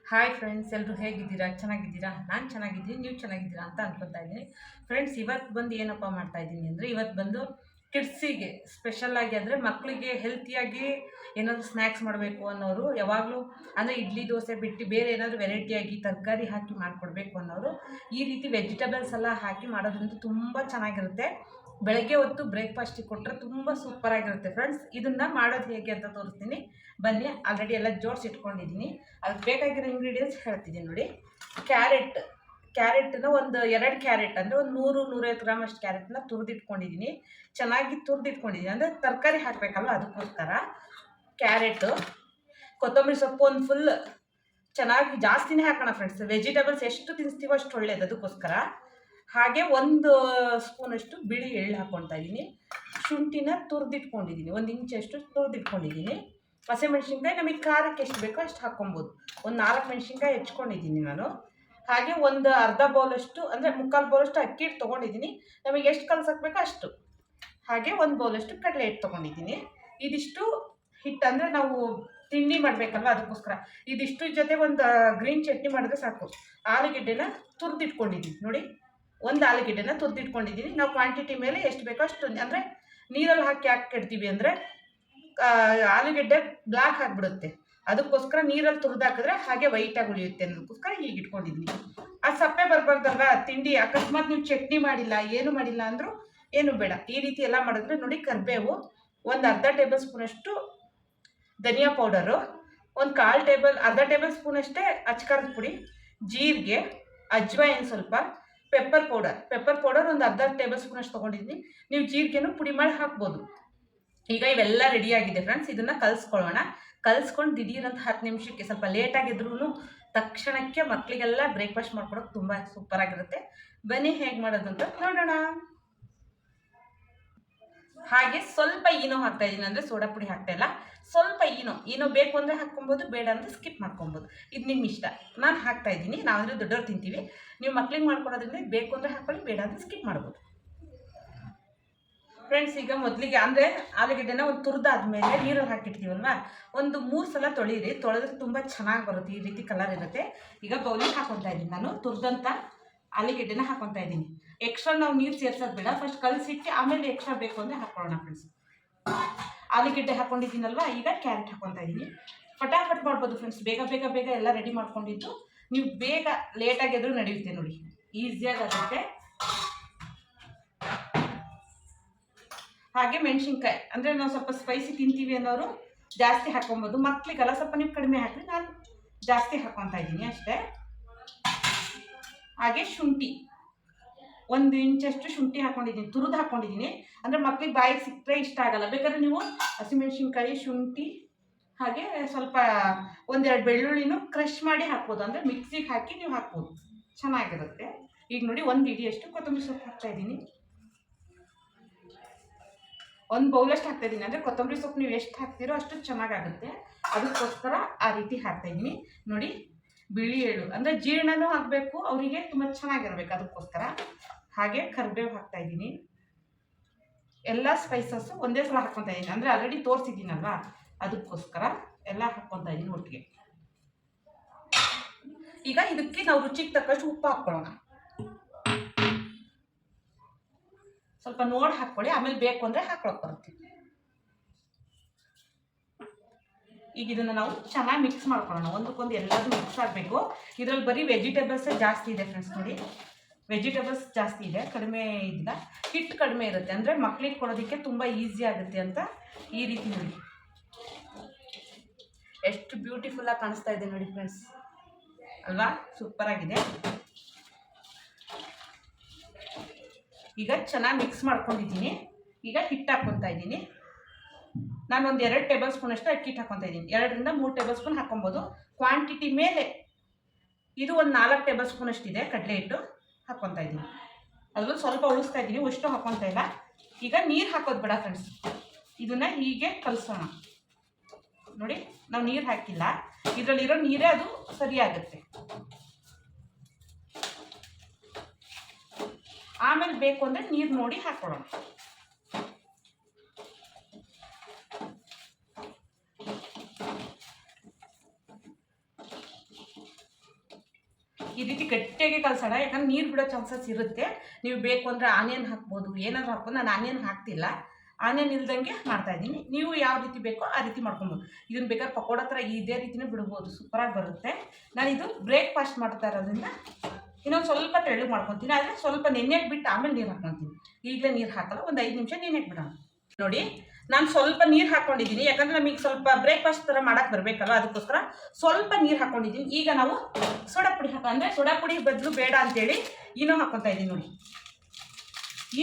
Hi friends, ಎಲ್ಲರೂ ಹೇಗಿದ್ದೀರಾ? ಚೆನ್ನಾಗಿದ್ದೀರಾ? ನಾನು ಚೆನ್ನಾಗಿದ್ದೀನಿ, ನೀವು ಚೆನ್ನಾಗಿದ್ದೀರಾ ಅಂತ ಅನ್ಕೊತಾ ಇದ್ದೀನಿ. ಫ್ರೆಂಡ್ಸ್, ಇವತ್ತು ಬಂದು ಏನಪ್ಪ ಮಾಡ್ತಾ ಇದ್ದೀನಿ ಅಂದರೆ, ಇವತ್ತು ಬಂದು ಕಿಡ್ಸಿಗೆ ಸ್ಪೆಷಲಾಗಿ ಅಂದರೆ ಮಕ್ಕಳಿಗೆ ಹೆಲ್ತಿಯಾಗಿ ಏನಾದರೂ ಸ್ನ್ಯಾಕ್ಸ್ ಮಾಡಬೇಕು ಅನ್ನೋರು, ಯಾವಾಗಲೂ ಅಂದರೆ ಇಡ್ಲಿ ದೋಸೆ ಬಿಟ್ಟು ಬೇರೆ ಏನಾದರೂ ವೆರೈಟಿಯಾಗಿ ತರಕಾರಿ ಹಾಕಿ ಮಾಡಿಕೊಡ್ಬೇಕು ಅನ್ನೋರು ಈ ರೀತಿ ವೆಜಿಟೇಬಲ್ಸ್ ಎಲ್ಲ ಹಾಕಿ ಮಾಡೋದ್ರಿಂದ ತುಂಬ ಚೆನ್ನಾಗಿರುತ್ತೆ. ಬೆಳಗ್ಗೆ ಹೊತ್ತು ಬ್ರೇಕ್ಫಾಸ್ಟಿಗೆ ಕೊಟ್ಟರೆ ತುಂಬ ಸೂಪರಾಗಿರುತ್ತೆ. ಫ್ರೆಂಡ್ಸ್, ಇದನ್ನು ಮಾಡೋದು ಹೇಗೆ ಅಂತ ತೋರಿಸ್ತೀನಿ ಬನ್ನಿ. ಆಲ್ರೆಡಿ ಎಲ್ಲ ಜೋಡಿಸಿ ಇಟ್ಕೊಂಡಿದ್ದೀನಿ. ಅದಕ್ಕೆ ಬೇಕಾಗಿರೋ ಇಂಗ್ರೀಡಿಯೆಂಟ್ಸ್ ಹೇಳ್ತಿದ್ದೀನಿ ನೋಡಿ. ಕ್ಯಾರೆಟನ್ನ ಒಂದು 2 ಕ್ಯಾರೆಟ್ ಅಂದರೆ ಒಂದು 100-150 ಗ್ರಾಮ್ ಅಷ್ಟು ಕ್ಯಾರೆಟ್ನ ತುರಿದಿಟ್ಕೊಂಡಿದ್ದೀನಿ. ಚೆನ್ನಾಗಿ ತುರಿದಿಟ್ಕೊಂಡಿದ್ದೀನಿ ಅಂದರೆ ತರಕಾರಿ ಹಾಕಬೇಕಲ್ವ, ಅದಕ್ಕೋಸ್ಕರ. ಕ್ಯಾರೆಟು, ಕೊತ್ತಂಬರಿ ಸೊಪ್ಪು ಒಂದು ಫುಲ್ ಚೆನ್ನಾಗಿ ಜಾಸ್ತಿನೇ ಹಾಕೋಣ ಫ್ರೆಂಡ್ಸ್. ವೆಜಿಟೇಬಲ್ಸ್ ಎಷ್ಟು ತಿನ್ನಿಸ್ತೀವೋ ಅಷ್ಟು ಒಳ್ಳೇದು, ಅದಕ್ಕೋಸ್ಕರ. ಹಾಗೆ 1 ಸ್ಪೂನಷ್ಟು ಬಿಳಿ ಎಳ್ಳು ಹಾಕ್ಕೊಳ್ತಾ ಇದ್ದೀನಿ. ಶುಂಠಿನ ತುರಿದಿಟ್ಕೊಂಡಿದ್ದೀನಿ, 1 ಇಂಚಷ್ಟು ತುರಿದಿಟ್ಕೊಂಡಿದ್ದೀನಿ. ಹಸಿಮೆಣ್ಸಿನ್ಕಾಯಿ ನಮಗೆ ಖಾರಕ್ಕೆ ಎಷ್ಟು ಬೇಕೋ ಅಷ್ಟು ಹಾಕ್ಕೊಬೋದು. ಒಂದು 4 ಮೆಣಸಿನ್ಕಾಯಿ ಹೆಚ್ಕೊಂಡಿದ್ದೀನಿ ನಾನು. ಹಾಗೆ ಒಂದು ಅರ್ಧ ಬೌಲಷ್ಟು ಅಂದರೆ 3/4 ಬೌಲಷ್ಟು ಅಕ್ಕಿ ಹಿಟ್ಟು ತೊಗೊಂಡಿದ್ದೀನಿ, ನಮಗೆ ಎಷ್ಟು ಕಲ್ಸಕ್ಕೆ ಬೇಕೋ ಅಷ್ಟು. ಹಾಗೆ 1 ಬೌಲಷ್ಟು ಕಡಲೆ ಹಿಟ್ಟು ತೊಗೊಂಡಿದ್ದೀನಿ. ಇದಿಷ್ಟು ಹಿಟ್ಟು ಅಂದರೆ ನಾವು ತಿಂಡಿ ಮಾಡಬೇಕಲ್ವ, ಅದಕ್ಕೋಸ್ಕರ. ಇದಿಷ್ಟು ಜೊತೆ ಒಂದು ಗ್ರೀನ್ ಚಟ್ನಿ ಮಾಡಿದ್ರೆ ಸಾಕು. ಆಲೂಗೆಡ್ಡೆನ ತುರಿದಿಟ್ಕೊಂಡಿದ್ದೀನಿ ನೋಡಿ. 1 ಆಲೂಗೆಡ್ಡೆನ ತುರಿದಿಟ್ಕೊಂಡಿದ್ದೀನಿ. ನಾವು ಕ್ವಾಂಟಿಟಿ ಮೇಲೆ ಎಷ್ಟು ಬೇಕೋ ಅಷ್ಟು, ಅಂದರೆ ನೀರಲ್ಲಿ ಹಾಕಿ ಇಡ್ತೀವಿ ಅಂದರೆ ಆಲೂಗೆಡ್ಡೆ ಬ್ಲ್ಯಾಕ್ ಆಗಿಬಿಡುತ್ತೆ. ಅದಕ್ಕೋಸ್ಕರ ನೀರಲ್ಲಿ ತುರಿದಾಕಿದ್ರೆ ಹಾಗೆ ವೈಟಾಗಿ ಉಳಿಯುತ್ತೆ ಅನ್ನೋದಕ್ಕೋಸ್ಕರ ಹೀಗೆ ಇಟ್ಕೊಂಡಿದ್ದೀನಿ. ಆ ಸಪ್ಪೆ ಬರಬಾರ್ದಲ್ವ ತಿಂಡಿ. ಅಕಸ್ಮಾತ್ ನೀವು ಚಟ್ನಿ ಮಾಡಿಲ್ಲ, ಏನು ಮಾಡಿಲ್ಲ ಅಂದರೂ ಏನು ಬೇಡ, ಈ ರೀತಿ ಎಲ್ಲ ಮಾಡಿದ್ರೆ ನೋಡಿ. ಕರಿಬೇವು, ಒಂದು ಅರ್ಧ ಟೇಬಲ್ ಸ್ಪೂನಷ್ಟು ಧನಿಯಾ ಪೌಡರು, ಒಂದು ಅರ್ಧ ಟೇಬಲ್ ಸ್ಪೂನಷ್ಟೇ ಅಚ್ಕಾರದ ಪುಡಿ, ಜೀರಿಗೆ, ಅಜ್ವಾಯಿನ್ ಸ್ವಲ್ಪ, ಪೆಪ್ಪರ್ ಪೌಡರ್ ಒಂದು ಅರ್ಧ ಟೇಬಲ್ ಸ್ಪೂನಷ್ಟು ತೊಗೊಂಡಿದ್ದೀನಿ. ನೀವು ಜೀರಿಗೆನೂ ಪುಡಿ ಮಾಡಿ ಹಾಕ್ಬೋದು. ಈಗ ಇವೆಲ್ಲ ರೆಡಿಯಾಗಿದೆ ಫ್ರೆಂಡ್ಸ್. ಇದನ್ನು ಕಲಿಸ್ಕೊಳ್ಳೋಣ. ಕಲಿಸ್ಕೊಂಡು ದಿಢೀರಂತ 10 ನಿಮಿಷಕ್ಕೆ, ಸ್ವಲ್ಪ ಲೇಟಾಗಿದ್ರೂ ತಕ್ಷಣಕ್ಕೆ ಮಕ್ಕಳಿಗೆಲ್ಲ ಬ್ರೇಕ್ಫಾಸ್ಟ್ ಮಾಡ್ಕೊಡೋಕೆ ತುಂಬ ಸೂಪರಾಗಿರುತ್ತೆ. ಬನ್ನಿ ಹೇಗೆ ಮಾಡೋದು ಅಂತ ನೋಡೋಣ. ಹಾಗೆ ಸ್ವಲ್ಪ ಈನೋ ಹಾಕ್ತಾಯಿದ್ದೀನಿ, ಅಂದರೆ ಸೋಡಾ ಪುಡಿ ಹಾಕ್ತಾಯಿಲ್ಲ. ಸ್ವಲ್ಪ ಈನೋ ಬೇಕು ಅಂದರೆ ಹಾಕ್ಕೊಬೋದು, ಬೇಡ ಅಂದರೆ ಸ್ಕಿಪ್ ಮಾಡ್ಕೊಬೋದು. ಇದು ನಿಮ್ಮ ಇಷ್ಟ. ನಾನು ಹಾಕ್ತಾಯಿದ್ದೀನಿ. ನಾವಂದರೆ ದೊಡ್ಡವ್ರು ತಿಂತೀವಿ. ನೀವು ಮಕ್ಳಿಗೆ ಮಾಡ್ಕೊಡೋದ್ರಿಂದ ಬೇಕು ಅಂದರೆ ಹಾಕ್ಕೊಳ್ಳಿ, ಬೇಡ ಅಂದರೆ ಸ್ಕಿಪ್ ಮಾಡ್ಬೋದು. ಫ್ರೆಂಡ್ಸ್, ಈಗ ಮೊದಲಿಗೆ ಅಂದರೆ ಆಲೂಗೆಡ್ಡೆನ ಒಂದು ತುರಿದಾದ್ಮೇಲೆ ನೀರಲ್ಲಿ ಹಾಕಿರ್ತೀವಲ್ವ, ಒಂದು 3 ಸಲ ತೊಳೀರಿ. ತೊಳೆದ್ರೆ ತುಂಬ ಚೆನ್ನಾಗಿ ಬರುತ್ತೆ, ಈ ರೀತಿ ಕಲರ್ ಇರುತ್ತೆ. ಈಗ ಬೌಲಿಗೆ ಹಾಕ್ಕೊತಾ ಇದ್ದೀನಿ ನಾನು ತುರಿದಂಥ ಆಲೂಗೆಡ್ಡೆನ ಹಾಕ್ಕೊತಾ ಇದ್ದೀನಿ. ಎಕ್ಸ್ಟ್ರಾ ನಾವು ನೀರು ಸೇರ್ಸೋದು ಬೇಡ, ಫಸ್ಟ್ ಕಲಸಿಟ್ಟು ಆಮೇಲೆ ಎಕ್ಸ್ಟ್ರಾ ಬೇಕು ಅಂದರೆ ಹಾಕ್ಕೊಳ್ಳೋಣ ಫ್ರೆಂಡ್ಸ್. ಆಲೂಗೆಡ್ಡೆ ಹಾಕ್ಕೊಂಡಿದ್ದೀನಲ್ವ, ಈಗ ಕ್ಯಾರೆಟ್ ಹಾಕ್ಕೊತಾ ಇದ್ದೀನಿ. ಫಟಾಫಟ್ ಮಾಡ್ಬೋದು ಫ್ರೆಂಡ್ಸ್, ಬೇಗ ಎಲ್ಲ ರೆಡಿ ಮಾಡ್ಕೊಂಡಿದ್ದು. ನೀವು ಬೇಗ ಲೇಟಾಗಿದ್ರೂ ನಡೆಯುತ್ತೆ ನೋಡಿ, ಈಸಿಯಾಗಿ ಆಗುತ್ತೆ. ಹಾಗೆ ಮೆಣಸಿನ್ಕಾಯಿ, ಅಂದರೆ ನಾವು ಸ್ವಲ್ಪ ಸ್ಪೈಸಿ ತಿಂತೀವಿ ಅನ್ನೋರು ಜಾಸ್ತಿ ಹಾಕ್ಕೊಬೋದು. ಮಕ್ಕಳಿಗೆಲ್ಲ ಸ್ವಲ್ಪ ನೀವು ಕಡಿಮೆ ಹಾಕಿ, ನಾನು ಜಾಸ್ತಿ ಹಾಕ್ಕೊತಾ ಇದ್ದೀನಿ ಅಷ್ಟೇ. ಹಾಗೆ ಶುಂಠಿ, 1 ಇಂಚಷ್ಟು ಶುಂಠಿ ಹಾಕ್ಕೊಂಡಿದ್ದೀನಿ, ತುರಿದು ಹಾಕ್ಕೊಂಡಿದ್ದೀನಿ. ಅಂದರೆ ಮಕ್ಳಿಗೆ ಬಾಯಿಗೆ ಸಿಕ್ಕರೆ ಇಷ್ಟ ಆಗಲ್ಲ. ಬೇಕಾದ್ರೆ ನೀವು ಹಸಿಮೆಣ್ಸಿನ್ಕಾಯಿ, ಶುಂಠಿ, ಹಾಗೆ ಸ್ವಲ್ಪ 1-2 ಬೆಳ್ಳುಳ್ಳಿನೂ ಕ್ರಷ್ ಮಾಡಿ ಹಾಕ್ಬೋದು. ಅಂದರೆ ಮಿಕ್ಸಿಗೆ ಹಾಕಿ ನೀವು ಹಾಕ್ಬೋದು, ಚೆನ್ನಾಗಿರುತ್ತೆ. ಈಗ ನೋಡಿ 1 ಹಿಡಿಯಷ್ಟು ಕೊತ್ತಂಬರಿ ಸೊಪ್ಪು ಹಾಕ್ತಾಯಿದ್ದೀನಿ. 1 ಬೌಲಷ್ಟು ಹಾಕ್ತಾಯಿದ್ದೀನಿ. ಅಂದರೆ ಕೊತ್ತಂಬರಿ ಸೊಪ್ಪು ನೀವು ಎಷ್ಟು ಹಾಕ್ತೀರೋ ಅಷ್ಟು ಚೆನ್ನಾಗಾಗುತ್ತೆ, ಅದಕ್ಕೋಸ್ಕರ ಆ ರೀತಿ ಹಾಕ್ತಾಯಿದ್ದೀನಿ ನೋಡಿ. ಬಿಳಿ ಎಳ್ಳು ಅಂದರೆ ಜೀರ್ಣನೂ ಆಗಬೇಕು, ಅವರಿಗೆ ತುಂಬ ಚೆನ್ನಾಗಿರ್ಬೇಕು, ಅದಕ್ಕೋಸ್ಕರ. ಹಾಗೆ ಕರಿಬೇವು ಹಾಕ್ತಾಯಿದ್ದೀನಿ. ಎಲ್ಲ ಸ್ಪೈಸಸ್ಸು ಒಂದೇ ಸಲ ಹಾಕ್ಕೊತಾ ಇದ್ದೀನಿ, ಅಂದರೆ ಆಲ್ರೆಡಿ ತೋರಿಸಿದ್ದೀನಲ್ವ, ಅದಕ್ಕೋಸ್ಕರ ಎಲ್ಲ ಹಾಕ್ಕೊತಾ ಇದ್ದೀನಿ ಒಟ್ಟಿಗೆ. ಈಗ ಇದಕ್ಕೆ ನಾವು ರುಚಿಗೆ ತಕ್ಕಷ್ಟು ಉಪ್ಪು ಹಾಕ್ಕೊಳ್ಳೋಣ. ಸ್ವಲ್ಪ ನೋಡಿ ಹಾಕ್ಕೊಳ್ಳಿ, ಆಮೇಲೆ ಬೇಕು ಅಂದರೆ ಹಾಕ್ಕೊಳಕ್ಕೆ ಬರುತ್ತೆ. ಈಗ ಇದನ್ನು ನಾವು ಚೆನ್ನಾಗಿ ಮಿಕ್ಸ್ ಮಾಡ್ಕೊಳ್ಳೋಣ, ಒಂದಕ್ಕೊಂದು ಎಲ್ಲದೂ ಮಿಕ್ಸ್ ಆಗಬೇಕು. ಇದರಲ್ಲಿ ಬರೀ ವೆಜಿಟೇಬಲ್ಸೇ ಜಾಸ್ತಿ ಇದೆ ಫ್ರೆಂಡ್ಸ್ ನೋಡಿ. ವೆಜಿಟೇಬಲ್ಸ್ ಜಾಸ್ತಿ ಇದೆ, ಕಡಿಮೆ ಇಲ್ಲ. ಹಿಟ್ಟು ಕಡಿಮೆ ಇರುತ್ತೆ, ಅಂದರೆ ಮಕ್ಕಳಿಗೆ ಕೊಡೋದಕ್ಕೆ ತುಂಬ ಈಸಿ ಆಗುತ್ತೆ ಅಂತ ಈ ರೀತಿ ನೋಡಿ. ಎಷ್ಟು ಬ್ಯೂಟಿಫುಲ್ಲಾಗಿ ಕಾಣಿಸ್ತಾ ಇದೆ ನೋಡಿ ಫ್ರೆಂಡ್ಸ್, ಅಲ್ವಾ? ಸೂಪರಾಗಿದೆ. ಈಗ ಚೆನ್ನಾಗಿ ಮಿಕ್ಸ್ ಮಾಡ್ಕೊಂಡಿದ್ದೀನಿ. ಈಗ ಹಿಟ್ಟು ಹಾಕ್ಕೊತಾ ಇದ್ದೀನಿ. ನಾನು ಒಂದು 2 ಟೇಬಲ್ ಸ್ಪೂನಷ್ಟು ಅಕ್ಕಿ ಹಿಟ್ಟು ಹಾಕ್ಕೊತಾ ಇದ್ದೀನಿ. 2-3 ಟೇಬಲ್ ಸ್ಪೂನ್ ಹಾಕ್ಕೊಬೋದು, ಕ್ವಾಂಟಿಟಿ ಮೇಲೆ. ಇದು ಒಂದು 4 ಟೇಬಲ್ ಸ್ಪೂನಷ್ಟಿದೆ ಕಡಲೆ ಹಿಟ್ಟು, ಹಾಕ್ಕೊತಾ ಇದ್ದೀನಿ. ಅದನ್ನು ಸ್ವಲ್ಪ ಉಳಿಸ್ತಾ ಇದ್ದೀನಿ, ಅಷ್ಟು ಹಾಕ್ಕೊತಾ ಇಲ್ಲ. ಈಗ ನೀರು ಹಾಕೋದು ಬೇಡ ಫ್ರೆಂಡ್ಸ್, ಇದನ್ನು ಹೀಗೆ ಕಲಿಸೋಣ ನೋಡಿ. ನಾವು ನೀರು ಹಾಕಿಲ್ಲ, ಇದರಲ್ಲಿರೋ ನೀರೇ ಅದು ಸರಿಯಾಗುತ್ತೆ. ಆಮೇಲೆ ಬೇಕು ಅಂದರೆ ನೀರು ನೋಡಿ ಹಾಕ್ಕೊಳ್ಳೋಣ. ಈ ರೀತಿ ಗಟ್ಟಿಯಾಗಿ ಕಲಸೋಣ, ಯಾಕಂದ್ರೆ ನೀರು ಬಿಡೋ ಚಾನ್ಸಸ್ ಇರುತ್ತೆ. ನೀವು ಬೇಕು ಅಂದರೆ ಆನಿಯನ್ ಹಾಕ್ಬೋದು, ಏನಾದರೂ ಹಾಕ್ಬೋದು. ನಾನು ಆನಿಯನ್ ಹಾಕ್ತಿಲ್ಲ, ಆನಿಯನ್ ಇಲ್ದಂಗೆ ಮಾಡ್ತಾಯಿದ್ದೀನಿ. ನೀವು ಯಾವ ರೀತಿ ಬೇಕೋ ಆ ರೀತಿ ಮಾಡ್ಕೊಬೋದು. ಇದನ್ನು ಬೇಕಾದ್ರೆ ಪಕೋಡ ಥರ ಇದೇ ರೀತಿಯೇ ಬಿಡ್ಬೋದು, ಸೂಪರಾಗಿ ಬರುತ್ತೆ. ನಾನಿದು ಬ್ರೇಕ್ಫಾಸ್ಟ್ ಮಾಡ್ತಾ ಇರೋದ್ರಿಂದ ಇನ್ನೊಂದು ಸ್ವಲ್ಪ ತೆಳ್ಳಗೆ ಮಾಡ್ಕೊತೀನಿ. ಆದರೆ ಸ್ವಲ್ಪ ನೆನೆಯಕ್ಕೆ ಬಿಟ್ಟು ಆಮೇಲೆ ನೀರು ಹಾಕ್ಕೊತೀನಿ. ಈಗಲೇ ನೀರು ಹಾಕಲ್ಲ, ಒಂದು 5 ನಿಮಿಷ ನೆನೆಯಕ್ಕೆ ಬಿಡೋಣ. ನೋಡಿ, ನಾನು ಸ್ವಲ್ಪ ನೀರು ಹಾಕ್ಕೊಂಡಿದ್ದೀನಿ, ಯಾಕಂದರೆ ನಮಗೆ ಸ್ವಲ್ಪ ಬ್ರೇಕ್ಫಾಸ್ಟ್ ಥರ ಮಾಡೋಕ್ಕೆ ಬರಬೇಕಲ್ಲ, ಅದಕ್ಕೋಸ್ಕರ ಸ್ವಲ್ಪ ನೀರು ಹಾಕ್ಕೊಂಡಿದ್ದೀನಿ. ಈಗ ನಾವು ಸೋಡಾ ಪುಡಿ ಅಂದರೆ ಸೋಡಾ ಪುಡಿ ಬದಲು ಬೇಡ ಅಂತೇಳಿ ಈನೋ ಹಾಕ್ಕೊತಾ ಇದ್ದೀನಿ. ನೋಡಿ,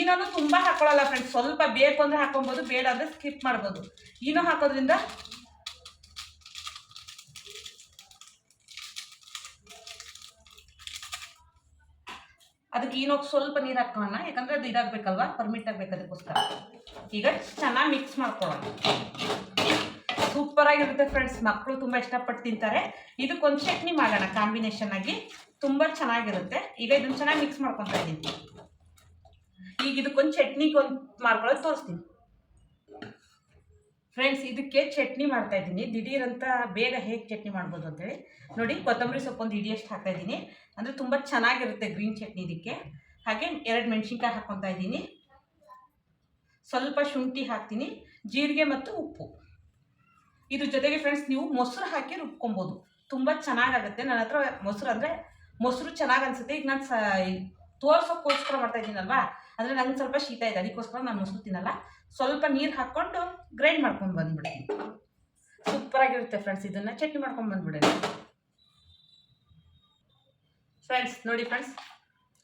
ಈನೋನು ತುಂಬ ಹಾಕ್ಕೊಳ್ಳಲ್ಲ ಫ್ರೆಂಡ್ಸ್, ಸ್ವಲ್ಪ ಬೇಕು ಅಂದರೆ ಹಾಕ್ಕೊಬೋದು, ಬೇಡ ಅಂದರೆ ಸ್ಕಿಪ್ ಮಾಡ್ಬೋದು. ಈನೋ ಹಾಕೋದ್ರಿಂದ ಅದಕ್ಕೆ ಈನೋಗಿ ಸ್ವಲ್ಪ ನೀರು ಹಾಕೋಣ, ಯಾಕಂದರೆ ಅದು ಇದಾಗಬೇಕಲ್ವ, ಪರ್ಮಿಟ್ ಆಗಬೇಕು, ಅದಕ್ಕೋಸ್ಕರ. ಈಗ ಚೆನ್ನಾಗಿ ಮಿಕ್ಸ್ ಮಾಡ್ಕೊಳ್ಳೋಣ. ಸೂಪರಾಗಿರುತ್ತೆ ಫ್ರೆಂಡ್ಸ್, ಮಕ್ಕಳು ತುಂಬ ಇಷ್ಟಪಟ್ಟು ತಿಂತಾರೆ. ಇದಕ್ಕೊಂದು ಚಟ್ನಿ ಮಾಡೋಣ ಕಾಂಬಿನೇಷನ್ ಆಗಿ, ತುಂಬ ಚೆನ್ನಾಗಿರುತ್ತೆ. ಈಗ ಇದನ್ನು ಚೆನ್ನಾಗಿ ಮಿಕ್ಸ್ ಮಾಡ್ಕೊತಾ ಇದ್ದೀನಿ. ಈಗ ಇದಕ್ಕೊಂದು ಚಟ್ನಿಗೊಂದು ಮಾಡ್ಕೊಳ್ಳೋದು ತೋರಿಸ್ತೀನಿ ಫ್ರೆಂಡ್ಸ್. ಇದಕ್ಕೆ ಚಟ್ನಿ ಮಾಡ್ತಾ ಇದ್ದೀನಿ, ದಿಢೀರಂತ ಬೇಗ ಹೇಗೆ ಚಟ್ನಿ ಮಾಡ್ಬೋದು ಅಂತೇಳಿ. ನೋಡಿ, ಕೊತ್ತಂಬರಿ ಸೊಪ್ಪು ಒಂದು ಹಿಡಿಯಷ್ಟು ಹಾಕ್ತಾಯಿದ್ದೀನಿ, ಅಂದರೆ ತುಂಬ ಚೆನ್ನಾಗಿರುತ್ತೆ ಗ್ರೀನ್ ಚಟ್ನಿ ಇದಕ್ಕೆ. ಹಾಗೆ 2 ಮೆಣಸಿನ್ಕಾಯಿ ಹಾಕ್ಕೊತಾ ಇದ್ದೀನಿ, ಸ್ವಲ್ಪ ಶುಂಠಿ ಹಾಕ್ತೀನಿ, ಜೀರಿಗೆ ಮತ್ತು ಉಪ್ಪು. ಇದ್ರ ಜೊತೆಗೆ ಫ್ರೆಂಡ್ಸ್ ನೀವು ಮೊಸರು ಹಾಕಿ ರುಬ್ಕೊಬೋದು, ತುಂಬ ಚೆನ್ನಾಗಾಗುತ್ತೆ. ನನ್ನ ಹತ್ರ ಮೊಸರು ಚೆನ್ನಾಗಿ ಅನಿಸುತ್ತೆ. ಈಗ ನಾನು ತೋರ್ಸೋಕ್ಕೋಸ್ಕರ ಮಾಡ್ತಾಯಿದ್ದೀನಲ್ವಾ, ಅಂದರೆ ನಂಗೆ ಸ್ವಲ್ಪ ಶೀತ ಇದೆ, ಅದಕ್ಕೋಸ್ಕರ ನಾನು ಮೊಸರು ತಿನ್ನಲ್ಲ. ಸ್ವಲ್ಪ ನೀರು ಹಾಕ್ಕೊಂಡು ಗ್ರೈಂಡ್ ಮಾಡ್ಕೊಂಡು ಬಂದುಬಿಡ್ತೀನಿ. ಸೂಪರಾಗಿರುತ್ತೆ ಫ್ರೆಂಡ್ಸ್, ಇದನ್ನು ಚಟ್ನಿ ಮಾಡ್ಕೊಂಡು ಬಂದುಬಿಡೋಣ ಫ್ರೆಂಡ್ಸ್. ನೋಡಿ ಫ್ರೆಂಡ್ಸ್,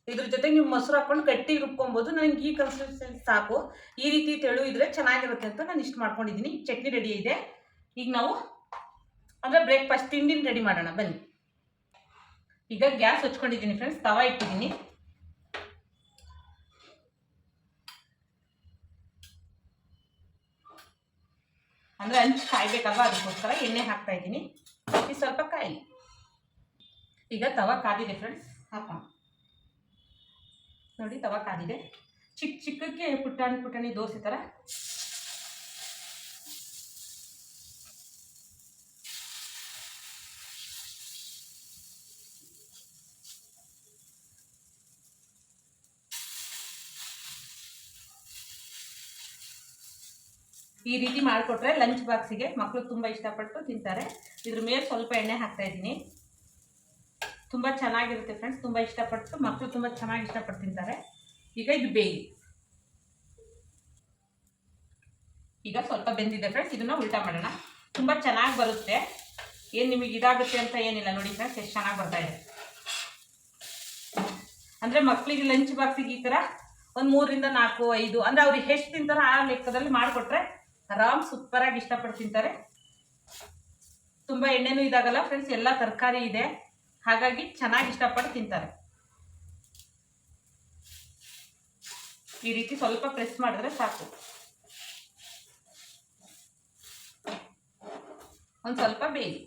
ಇದ್ರ ಜೊತೆಗೆ ನೀವು ಮೊಸರು ಹಾಕ್ಕೊಂಡು ಗಟ್ಟಿ ರುಬ್ಕೊಬೋದು. ನನಗೆ ಈ ಕನ್ಸಿಸ್ಟೆನ್ಸಿ ಸಾಕು, ಈ ರೀತಿ ತೆಳು ಇದ್ರೆ ಚೆನ್ನಾಗಿರುತ್ತೆ ಅಂತ ನಾನು ಇಷ್ಟು ಮಾಡ್ಕೊಂಡಿದ್ದೀನಿ. ಚಟ್ನಿ ರೆಡಿ ಇದೆ. ಈಗ ನಾವು ಅಂದರೆ ಬ್ರೇಕ್ಫಾಸ್ಟ್ ತಿಂಡಿನ ರೆಡಿ ಮಾಡೋಣ ಬನ್ನಿ. ಈಗ ಗ್ಯಾಸ್ ಹಚ್ಕೊಂಡಿದ್ದೀನಿ ಫ್ರೆಂಡ್ಸ್, ತವಾ ಇಟ್ಟಿದ್ದೀನಿ. ಅಂದರೆ ಹಂಚು ಕಾಯ್ಬೇಕಲ್ವ, ಅದಕ್ಕೋಸ್ಕರ ಎಣ್ಣೆ ಹಾಕ್ತಾ ಇದ್ದೀನಿ. ಇದು ಸ್ವಲ್ಪ ಕಾಯಿ. ಈಗ ತವಾ ಕಾದಿದೆ ಫ್ರೆಂಡ್ಸ್, ಹಾಕೋಣ. ನೋಡಿ, ತವಾ ಕಾದಿದೆ. ಚಿಕ್ಕಕ್ಕೆ ಪುಟಾಣಿ ದೋಸೆ ಥರ ಈ ರೀತಿ ಮಾಡಿಕೊಟ್ರೆ ಲಂಚ್ ಬಾಕ್ಸಿಗೆ ಮಕ್ಕಳು ತುಂಬ ಇಷ್ಟಪಟ್ಟು ತಿಂತಾರೆ. ಇದ್ರ ಮೇಲೆ ಸ್ವಲ್ಪ ಎಣ್ಣೆ ಹಾಕ್ತಾ ಇದ್ದೀನಿ. ತುಂಬ ಚೆನ್ನಾಗಿರುತ್ತೆ ಫ್ರೆಂಡ್ಸ್, ತುಂಬ ಇಷ್ಟಪಟ್ಟು ಮಕ್ಕಳು ತುಂಬ ಚೆನ್ನಾಗಿ ಇಷ್ಟಪಟ್ಟು ತಿಂತಾರೆ. ಈಗ ಇದು ಬೇಯಿ, ಈಗ ಸ್ವಲ್ಪ ಬೆಂದಿದೆ ಫ್ರೆಂಡ್ಸ್, ಇದನ್ನು ಉಲ್ಟಾ ಮಾಡೋಣ. ತುಂಬ ಚೆನ್ನಾಗಿ ಬರುತ್ತೆ, ಏನು ನಿಮಗೆ ಇದಾಗುತ್ತೆ ಅಂತ ಏನಿಲ್ಲ. ನೋಡಿ ಫ್ರೆಂಡ್ಸ್, ಎಷ್ಟು ಚೆನ್ನಾಗಿ ಬರ್ತಾ ಇದೆ. ಅಂದರೆ ಮಕ್ಕಳಿಗೆ ಲಂಚ್ ಬಾಕ್ಸಿಗೆ ಈ ಥರ ಒಂದು 3 ರಿಂದ 4, 5 ಅಂದರೆ ಅವ್ರಿಗೆ ಎಷ್ಟು ತಿಂತಾರೋ ಆ ಲೆಕ್ಕದಲ್ಲಿ ಮಾಡಿಕೊಟ್ರೆ ಆರಾಮ್ ಸೂಪರಾಗಿ ಇಷ್ಟಪಟ್ಟು ತಿಂತಾರೆ. ತುಂಬ ಎಣ್ಣೆನೂ ಇದಾಗಲ್ಲ ಫ್ರೆಂಡ್ಸ್, ಎಲ್ಲ ತರಕಾರಿ ಇದೆ, ಹಾಗಾಗಿ ಚೆನ್ನಾಗಿ ಇಷ್ಟಪಟ್ಟು ತಿಂತಾರೆ. ಈ ರೀತಿ ಸ್ವಲ್ಪ ಪ್ರೆಸ್ ಮಾಡಿದ್ರೆ ಸಾಕು. ಒಂದು ಸ್ವಲ್ಪ ಬೇಯಿ.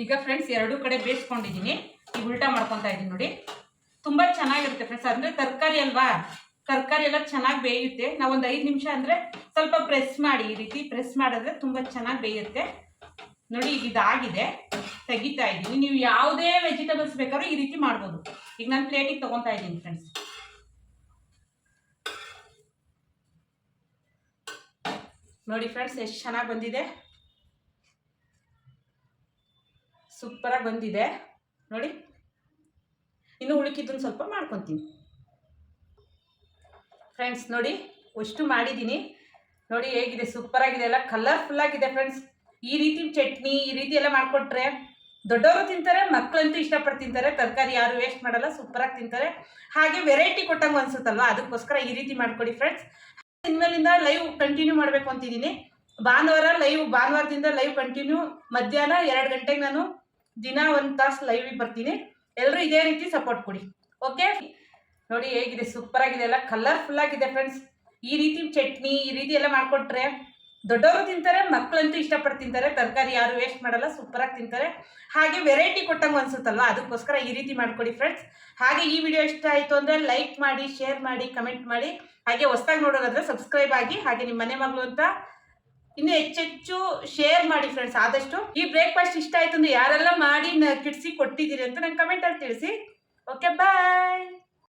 ಈಗ ಫ್ರೆಂಡ್ಸ್ 2 ಕಡೆ ಬೇಯಿಸ್ಕೊಂಡಿದ್ದೀನಿ. ಈಗ ಉಲ್ಟಾ ಮಾಡ್ಕೊತಾ ಇದ್ದೀನಿ. ನೋಡಿ, ತುಂಬ ಚೆನ್ನಾಗಿರುತ್ತೆ ಫ್ರೆಂಡ್ಸ್. ಅಂದರೆ ತರಕಾರಿ ಅಲ್ವಾ, ತರಕಾರಿ ಎಲ್ಲ ಚೆನ್ನಾಗಿ ಬೇಯುತ್ತೆ. ನಾವೊಂದು 5 ನಿಮಿಷ ಅಂದರೆ ಸ್ವಲ್ಪ ಪ್ರೆಸ್ ಮಾಡಿ, ಈ ರೀತಿ ಪ್ರೆಸ್ ಮಾಡಿದ್ರೆ ತುಂಬ ಚೆನ್ನಾಗಿ ಬೇಯುತ್ತೆ. ನೋಡಿ, ಈಗ ಇದಾಗಿದೆ, ತೆಗಿತಾ ಇದ್ದೀನಿ. ನೀವು ಯಾವುದೇ ವೆಜಿಟೇಬಲ್ಸ್ ಬೇಕಾದ್ರೂ ಈ ರೀತಿ ಮಾಡ್ಬೋದು. ಈಗ ನಾನು ಪ್ಲೇಟಿಗೆ ತೊಗೊತಾ ಇದ್ದೀನಿ ಫ್ರೆಂಡ್ಸ್. ನೋಡಿ ಫ್ರೆಂಡ್ಸ್, ಎಷ್ಟು ಚೆನ್ನಾಗಿ ಬಂದಿದೆ, ಸೂಪರಾಗಿ ಬಂದಿದೆ. ನೋಡಿ, ಇನ್ನು ಉಳುಕಿದ್ದನ್ನು ಸ್ವಲ್ಪ ಮಾಡ್ಕೊತೀನಿ ಫ್ರೆಂಡ್ಸ್. ನೋಡಿ, ಅಷ್ಟು ಮಾಡಿದ್ದೀನಿ. ನೋಡಿ ಹೇಗಿದೆ, ಸೂಪರಾಗಿದೆ, ಎಲ್ಲ ಕಲರ್ಫುಲ್ಲಾಗಿದೆ ಫ್ರೆಂಡ್ಸ್. ಈ ರೀತಿ ಚಟ್ನಿ ಈ ರೀತಿ ಎಲ್ಲ ಮಾಡಿಕೊಟ್ರೆ ದೊಡ್ಡವರು ತಿಂತಾರೆ, ಮಕ್ಕಳಂತೂ ಇಷ್ಟಪಟ್ಟು ತಿಂತಾರೆ. ತರಕಾರಿ ಯಾರು ವೇಸ್ಟ್ ಮಾಡಲ್ಲ, ಸೂಪರಾಗಿ ತಿಂತಾರೆ. ಹಾಗೆ ವೆರೈಟಿ ಕೊಟ್ಟಂಗೆ ಅನಿಸುತ್ತಲ್ವ, ಅದಕ್ಕೋಸ್ಕರ ಈ ರೀತಿ ಮಾಡ್ಕೊಡಿ ಫ್ರೆಂಡ್ಸ್. ಇನ್ಮೇಲಿಂದ ಲೈವ್ ಕಂಟಿನ್ಯೂ ಮಾಡಬೇಕು ಅಂತಿದ್ದೀನಿ. ಭಾನುವಾರದಿಂದ ಲೈವ್ ಕಂಟಿನ್ಯೂ. ಮಧ್ಯಾಹ್ನ 2 ಗಂಟೆಗೆ ನಾನು ದಿನ 1 ತಾಸು ಲೈವಿಗೆ ಬರ್ತೀನಿ. ಎಲ್ಲರೂ ಇದೇ ರೀತಿ ಸಪೋರ್ಟ್ ಕೊಡಿ, ಓಕೆ? ನೋಡಿ ಹೇಗಿದೆ, ಸೂಪರಾಗಿದೆ, ಎಲ್ಲ ಕಲರ್ಫುಲ್ಲಾಗಿದೆ ಫ್ರೆಂಡ್ಸ್. ಈ ರೀತಿ ಚಟ್ನಿ ಈ ರೀತಿ ಎಲ್ಲ ಮಾಡಿಕೊಟ್ರೆ ದೊಡ್ಡವರು ತಿಂತಾರೆ, ಮಕ್ಕಳಂತೂ ಇಷ್ಟಪಟ್ಟು ತಿಂತಾರೆ. ತರಕಾರಿ ಯಾರು ವೇಸ್ಟ್ ಮಾಡಲ್ಲ, ಸೂಪರಾಗಿ ತಿಂತಾರೆ. ಹಾಗೆ ವೆರೈಟಿ ಕೊಟ್ಟಂಗೆ ಅನಿಸುತ್ತಲ್ವ, ಅದಕ್ಕೋಸ್ಕರ ಈ ರೀತಿ ಮಾಡ್ಕೊಡಿ ಫ್ರೆಂಡ್ಸ್. ಹಾಗೆ ಈ ವಿಡಿಯೋ ಇಷ್ಟ ಆಯಿತು ಅಂದರೆ ಲೈಕ್ ಮಾಡಿ, ಶೇರ್ ಮಾಡಿ, ಕಮೆಂಟ್ ಮಾಡಿ. ಹಾಗೆ ಹೊಸದಾಗಿ ನೋಡೋದಾದರೆ ಸಬ್ಸ್ಕ್ರೈಬ್ ಆಗಿ. ಹಾಗೆ ನಿಮ್ಮ ಮನೆ ಮಗಳು ಅಂತ ಇನ್ನು ಹೆಚ್ಚೆಚ್ಚು ಶೇರ್ ಮಾಡಿ ಫ್ರೆಂಡ್ಸ್. ಆದಷ್ಟು ಈ ಬ್ರೇಕ್ಫಾಸ್ಟ್ ಇಷ್ಟ ಆಯ್ತು ಅಂದ್ರೆ ಯಾರೆಲ್ಲ ಮಾಡಿ ಕಿಡ್ಸಿ ಕೊಟ್ಟಿದ್ದೀರಿ ಅಂತ ನಂಗೆ ಕಮೆಂಟಲ್ಲಿ ತಿಳಿಸಿ. ಓಕೆ ಬಾಯ್.